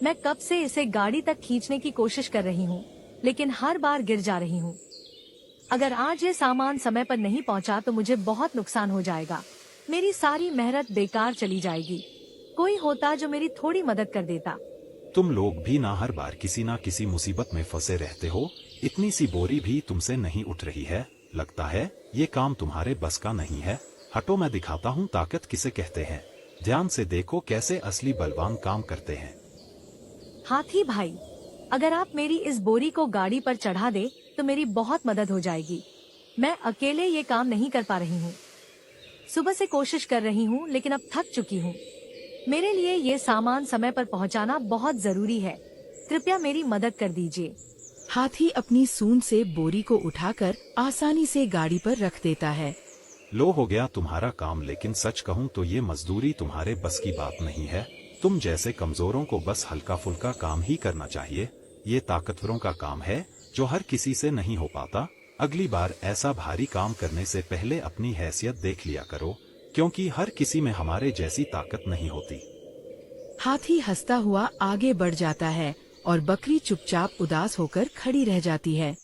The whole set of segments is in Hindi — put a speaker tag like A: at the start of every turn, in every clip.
A: मैं कब से इसे गाड़ी तक खींचने की कोशिश कर रही हूँ, लेकिन हर बार गिर जा रही हूँ। अगर आज ये सामान समय पर नहीं पहुँचा तो मुझे बहुत नुकसान हो जाएगा। मेरी सारी मेहनत बेकार चली जाएगी। कोई होता जो मेरी थोड़ी मदद कर देता।
B: तुम लोग भी ना हर बार किसी ना किसी मुसीबत में फंसे रहते हो। इतनी सी बोरी भी तुमसे नहीं उठ रही है। लगता है ये काम तुम्हारे बस का नहीं है। हटो, मैं दिखाता हूँ ताकत किसे कहते हैं। ध्यान से देखो कैसे असली बलवान काम करते हैं।
A: हाथी भाई, अगर आप मेरी इस बोरी को गाड़ी पर चढ़ा दे तो मेरी बहुत मदद हो जाएगी। मैं अकेले ये काम नहीं कर पा रही हूँ। सुबह से कोशिश कर रही हूँ लेकिन अब थक चुकी हूँ। मेरे लिए ये सामान समय पर पहुँचाना बहुत जरूरी है। कृपया मेरी मदद कर दीजिए।
C: हाथी अपनी सूंड से बोरी को उठाकर आसानी से गाड़ी पर रख देता है।
B: लो, हो गया तुम्हारा काम, लेकिन सच कहूँ तो ये मजदूरी तुम्हारे बस की बात नहीं है। तुम जैसे कमजोरों को बस हल्का फुल्का काम ही करना चाहिए। ये ताकतवरों का काम है जो हर किसी से नहीं हो पाता। अगली बार ऐसा भारी काम करने से पहले अपनी हैसियत देख लिया करो, क्योंकि हर किसी में हमारे जैसी ताकत नहीं होती।
C: हाथी हंसता हुआ आगे बढ़ जाता है और बकरी चुपचाप उदास होकर खड़ी रह जाती है।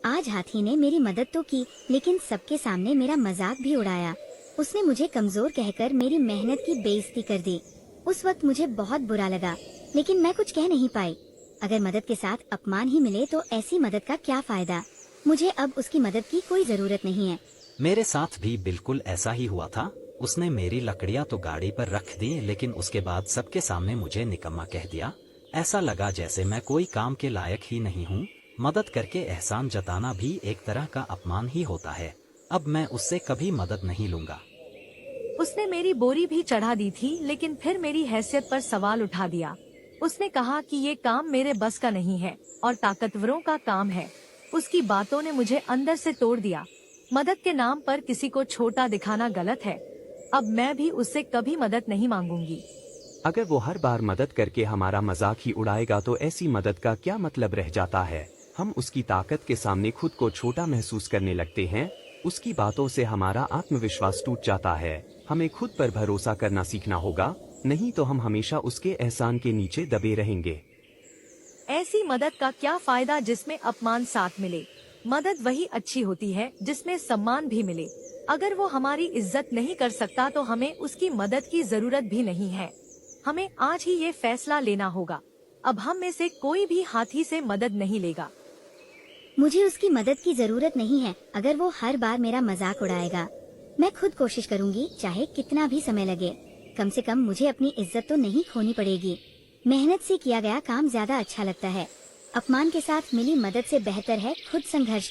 D: आज हाथी ने मेरी मदद तो की, लेकिन सबके सामने मेरा मजाक भी उड़ाया। उसने मुझे कमजोर कहकर मेरी मेहनत की बेइज्जती कर दी। उस वक्त मुझे बहुत बुरा लगा, लेकिन मैं कुछ कह नहीं पाई। अगर मदद के साथ अपमान ही मिले तो ऐसी मदद का क्या फायदा। मुझे अब उसकी मदद की कोई जरूरत नहीं है।
E: मेरे साथ भी बिल्कुल ऐसा ही हुआ था। उसने मेरी लकड़ियां तो गाड़ी पर रख दी, लेकिन उसके बाद सबके सामने मुझे निकम्मा कह दिया। ऐसा लगा जैसे मैं कोई काम के लायक ही नहीं हूँ। मदद करके एहसान जताना भी एक तरह का अपमान ही होता है। अब मैं उससे कभी मदद नहीं लूंगा।
A: उसने मेरी बोरी भी चढ़ा दी थी, लेकिन फिर मेरी हैसियत पर सवाल उठा दिया। उसने कहा कि ये काम मेरे बस का नहीं है और ताकतवरों का काम है। उसकी बातों ने मुझे अंदर से तोड़ दिया। मदद के नाम पर किसी को छोटा दिखाना गलत है। अब मैं भी उससे कभी मदद नहीं मांगूंगी।
F: अगर वो हर बार मदद करके हमारा मजाक ही उड़ाएगा तो ऐसी मदद का क्या मतलब रह जाता है। हम उसकी ताकत के सामने खुद को छोटा महसूस करने लगते हैं। उसकी बातों से हमारा आत्मविश्वास टूट जाता है। हमें खुद पर भरोसा करना सीखना होगा, नहीं तो हम हमेशा उसके एहसान के नीचे दबे रहेंगे।
A: ऐसी मदद का क्या फायदा जिसमें अपमान साथ मिले। मदद वही अच्छी होती है जिसमें सम्मान भी मिले। अगर वो हमारी इज्जत नहीं कर सकता तो हमें उसकी मदद की जरूरत भी नहीं है। हमें आज ही ये फैसला लेना होगा। अब हम में से कोई भी हाथी से मदद नहीं लेगा।
D: मुझे उसकी मदद की जरूरत नहीं है। अगर वो हर बार मेरा मजाक उड़ाएगा, मैं खुद कोशिश करूंगी, चाहे कितना भी समय लगे। कम से कम मुझे अपनी इज्जत तो नहीं खोनी पड़ेगी। मेहनत से किया गया काम ज्यादा अच्छा लगता है। अपमान के साथ मिली मदद से बेहतर है खुद संघर्ष।